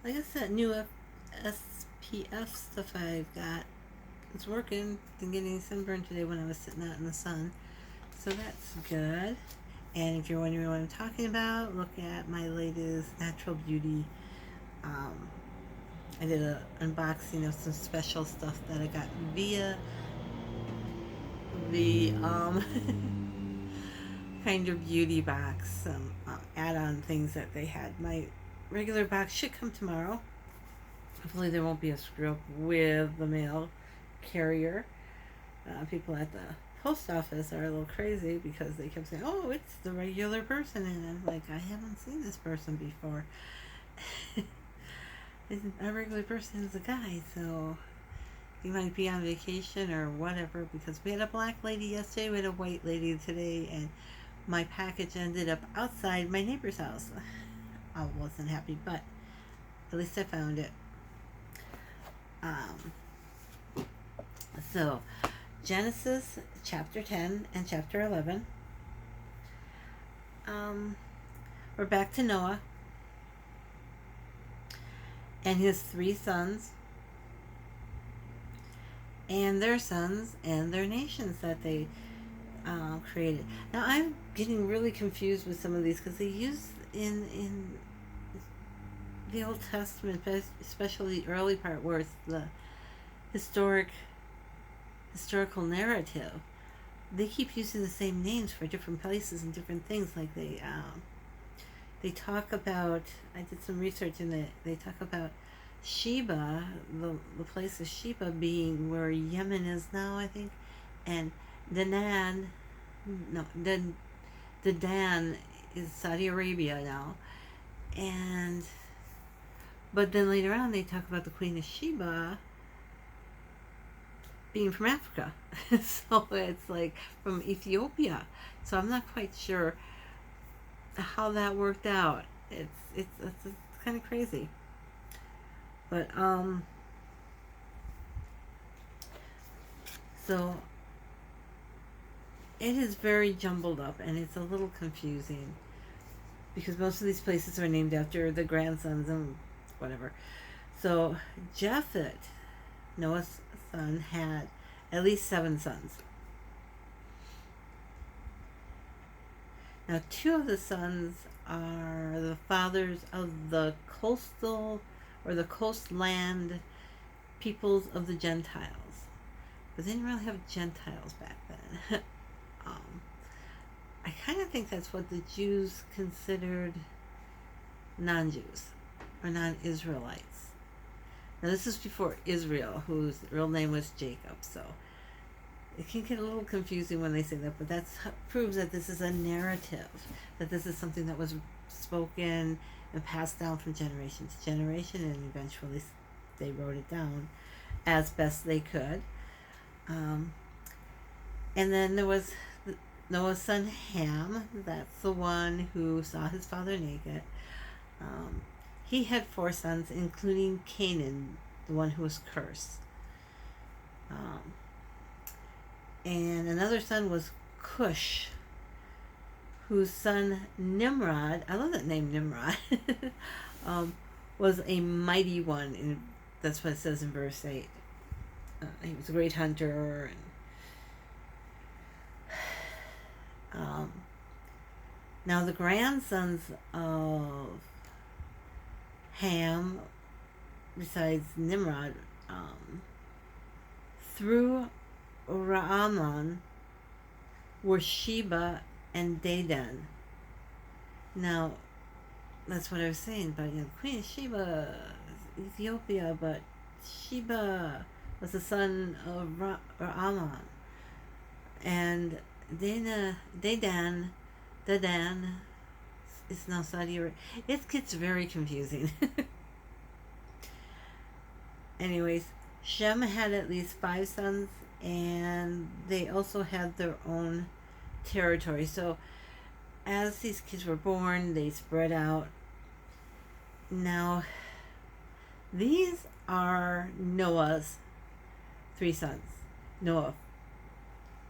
I guess that new SPF stuff I've got, it's working. Didn't get any sunburn today when I was sitting out in the sun. So that's good. And if you're wondering what I'm talking about, look at my latest Natural Beauty. Um, I did an unboxing of some special stuff that I got via the kind of beauty box, some add-on things that they had. My regular box should come tomorrow. Hopefully there won't be a screw up with the mail carrier. People at the post office are a little crazy because they kept saying, "Oh, it's the regular person," and I'm like, "I haven't seen this person before." A regular person is a guy, so he might be on vacation or whatever. Because we had a black lady yesterday, we had a white lady today, and my package ended up outside my neighbor's house. I wasn't happy, but at least I found it. Um, so, Genesis chapter 10 and chapter 11. Um, we're back to Noah and his three sons and their sons and their nations that they created. Now, I'm getting really confused with some of these because they use in the Old Testament, especially the early part where it's the historical narrative. They keep using the same names for different places and different things. Like they talk about. I did some research and they talk about Sheba, the place of Sheba being where Yemen is now, I think, and Danan, no, the Dan is Saudi Arabia now, and but then later on they talk about the Queen of Sheba being from Africa. So it's like from Ethiopia. So I'm not quite sure how that worked out. It's kind of crazy. But so it is very jumbled up and it's a little confusing because most of these places are named after the grandsons and whatever. So Japhet, Noah's son, had at least 7 sons. Now, 2 of the sons are the fathers of the coastal or the coastland peoples of the Gentiles. But they didn't really have Gentiles back then. um, I kind of think that's what the Jews considered non-Jews or non-Israelites. Now, this is before Israel, whose real name was Jacob, so it can get a little confusing when they say that, but that proves that this is a narrative, that this is something that was spoken and passed down from generation to generation, and eventually they wrote it down as best they could. And then there was Noah's son Ham. That's the one who saw his father naked. He had 4 sons, including Canaan, the one who was cursed. And another son was Cush, whose son Nimrod, I love that name Nimrod, was a mighty one. And that's what it says in verse 8. He was a great hunter. And now the grandsons of Ham, besides Nimrod, through Ra'aman, were Sheba and Dedan. Now, that's what I was saying about, Queen Sheba, Ethiopia, but Sheba was the son of Ra'aman. And Dedan is now Saudi Arabia. It gets very confusing. Anyways, Shem had at least 5 sons, and they also had their own territory. So as these kids were born, they spread out. Now, these are Noah's 3 sons. Noah,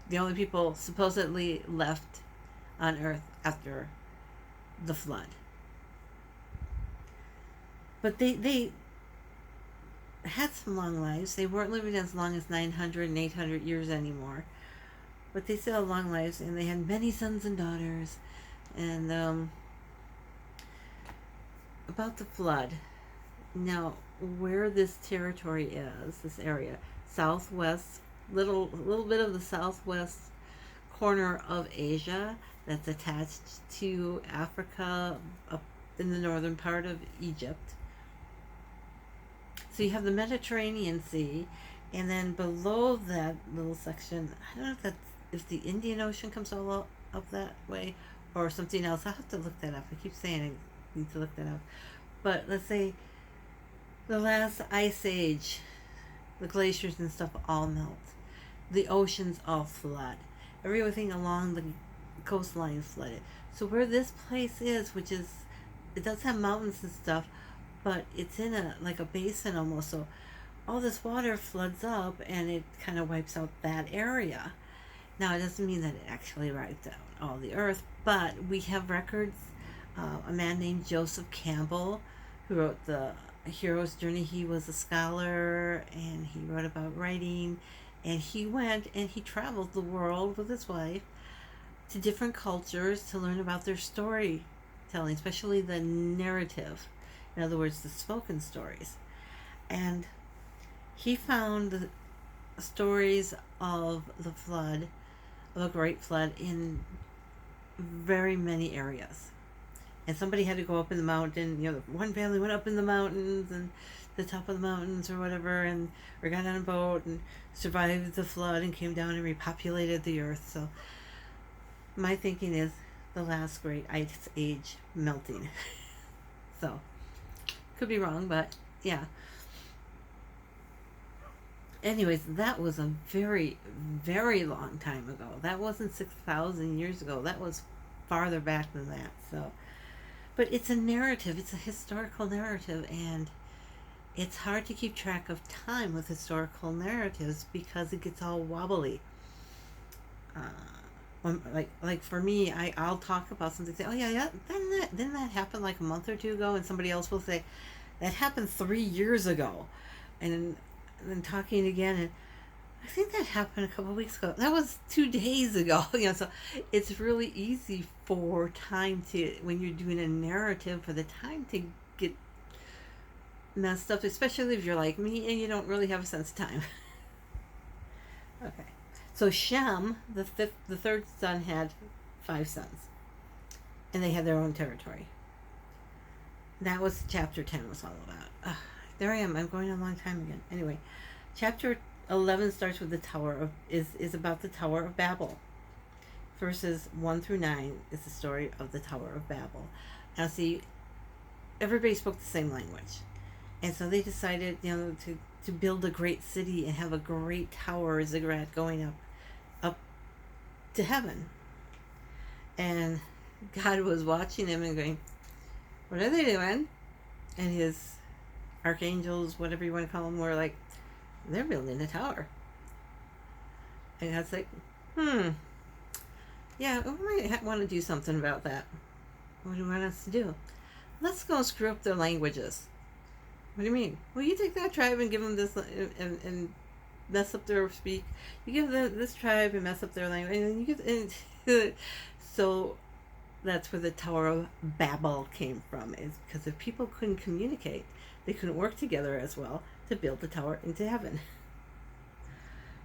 the only people supposedly left on earth after the flood. but they had some long lives. They weren't living as long as 900 and 800 years anymore, but they still had long lives, and they had many sons and daughters. And about the flood. Now, where this territory is, this area, southwest, little bit of the southwest corner of Asia that's attached to Africa, up in the northern part of Egypt. So you have the Mediterranean Sea, and then below that little section, I don't know if the Indian Ocean comes all up that way or something else. I'll have to look that up. I keep saying I need to look that up. But let's say the last ice age, the glaciers and stuff all melt. The oceans all flood. Everything along the coastline flooded. So where this place is, which is, it does have mountains and stuff, but it's in a like a basin almost. So all this water floods up and it kind of wipes out that area. Now it doesn't mean that it actually wiped out all the earth, but we have records. A man named Joseph Campbell, who wrote the Hero's Journey. He was a scholar and he wrote about writing, and he went and he traveled the world with his wife to different cultures to learn about their storytelling, especially the narrative, in other words, the spoken stories. And he found the stories of the flood, of a great flood, in very many areas. And somebody had to go up in the mountain. One family went up in the mountains and the top of the mountains or whatever, or got on a boat and survived the flood and came down and repopulated the earth. So my thinking is the last great ice age melting. So could be wrong, but yeah. Anyways, that was a very, very long time ago. That wasn't 6,000 years ago. That was farther back than that. So. But it's a narrative, it's a historical narrative, and it's hard to keep track of time with historical narratives because it gets all wobbly. Like for me, I'll talk about something, say, oh yeah, didn't that happen like a month or two ago? And somebody else will say, that happened 3 years ago. And then talking again, and I think that happened a couple of weeks ago. That was 2 days ago. So it's really easy for time to, when you're doing a narrative, for the time to get messed up, especially if you're like me and you don't really have a sense of time. Okay. So Shem, the third son, had 5 sons, and they had their own territory. That was chapter 10 was all about. There I am. I'm going a long time again. Anyway, chapter 11 starts with the is about the Tower of Babel. Verses 1 through 9 is the story of the Tower of Babel. Now see, everybody spoke the same language. And so they decided, to build a great city and have a great tower, ziggurat, going up to heaven. And God was watching them and going, what are they doing? And his archangels, whatever you want to call them, were like, they're building a tower. And God's like, yeah, we might want to do something about that. What do you want us to do? Let's go screw up their languages. What do you mean? Well, you take that tribe and give them this and mess up their speak. You give them this tribe and mess up their language. And you get, so that's where the Tower of Babel came from, is because if people couldn't communicate, they couldn't work together as well to build the tower into heaven.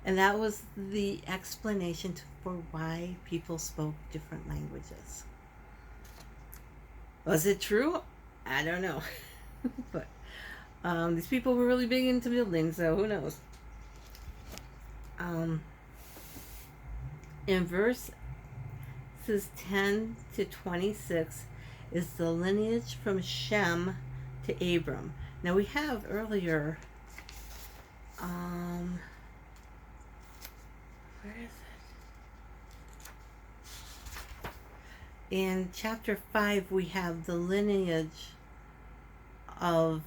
And that was the explanation for why people spoke different languages. Was it true? I don't know. But these people were really big into building, so who knows? In verses 10 to 26 is the lineage from Shem to Abram. Now we have earlier, where is it? In chapter 5 we have the lineage of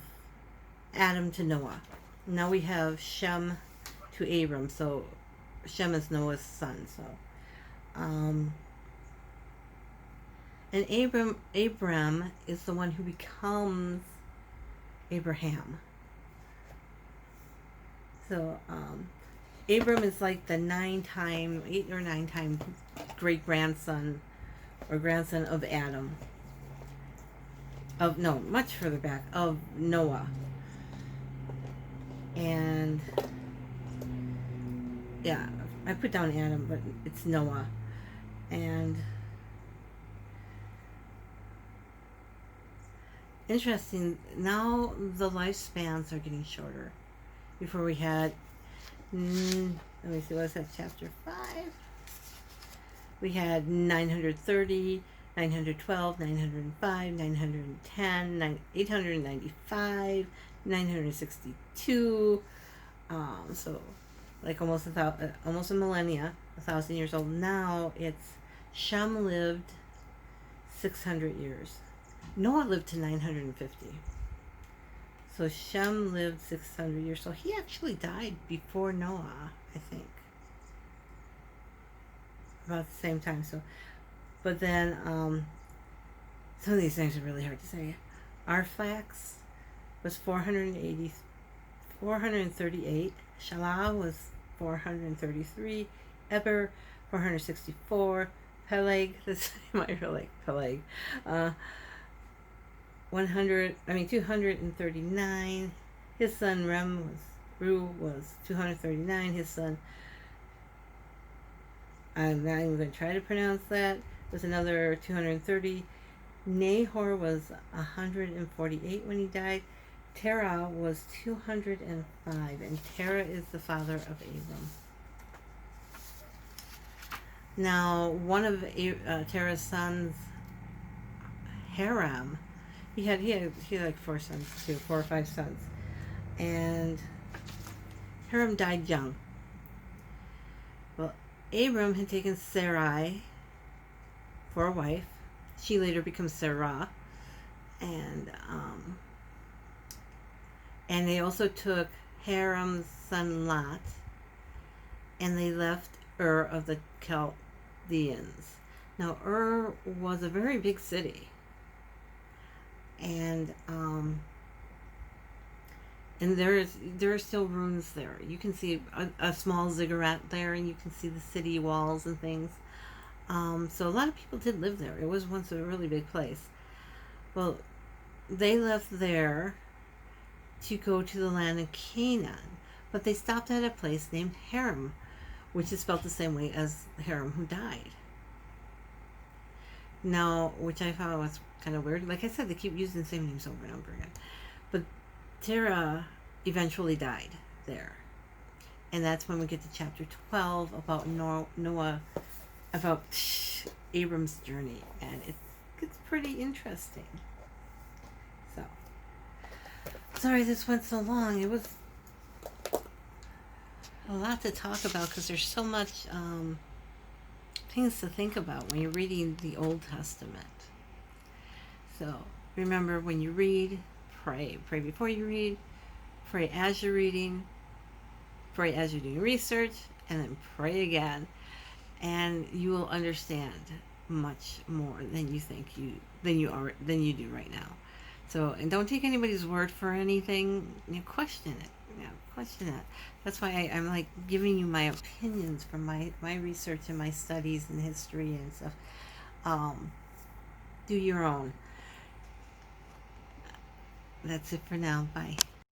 Adam to Noah. Now we have Shem to Abram. So Shem is Noah's son. So, and Abram is the one who becomes Abraham. So Abram is like the 8 or 9 time great grandson or grandson of Adam. Of no, much further back, of Noah. And yeah, I put down Adam, but it's Noah. And interesting, now the lifespans are getting shorter. Before we had, let me see, what's that, chapter 5? We had 930, 912, 905, 910, 895, 962. So like almost a millennia, 1,000 years old. Now it's Shem lived 600 years. Noah lived to 950. So Shem lived 600 years. So he actually died before Noah, I think. About the same time. So, but then some of these things are really hard to say. Arphax was 438. Shelah was 433. Eber 464. Peleg, this you might relate Peleg. 239. His son Ru was 239. His son, I'm not even going to try to pronounce that, was another 230. Nahor was 148 when he died. Terah was 205, and Terah is the father of Abram. Now, one of Terah's sons, Haram, he had like 4 sons too, 4 or 5 sons, and Haram died young. Well, Abram had taken Sarai for a wife. She later becomes Sarah, and they also took Haram's son Lot, and they left Ur of the Chaldeans. Now Ur was a very big city, and there are still ruins there. You can see a small ziggurat there, and you can see the city walls and things. So a lot of people did live there. It was once a really big place. Well, they left there to go to the land of Canaan, but they stopped at a place named Haram, which is spelled the same way as Haram who died. Now, which I found was kind of weird. Like I said, they keep using the same names over and over again. But Terah eventually died there. And that's when we get to chapter 12 about Noah, about Abram's journey. And it's pretty interesting. So, sorry this went so long. It was a lot to talk about because there's so much things to think about when you're reading the Old Testament. So remember, when you read, pray. Pray before you read, pray as you're reading, pray as you're doing research, and then pray again. And you will understand much more than you do right now. So, and don't take anybody's word for anything. Question it. Question it. That's why I'm like giving you my opinions from my research and my studies in history and stuff. Do your own. That's it for now. Bye.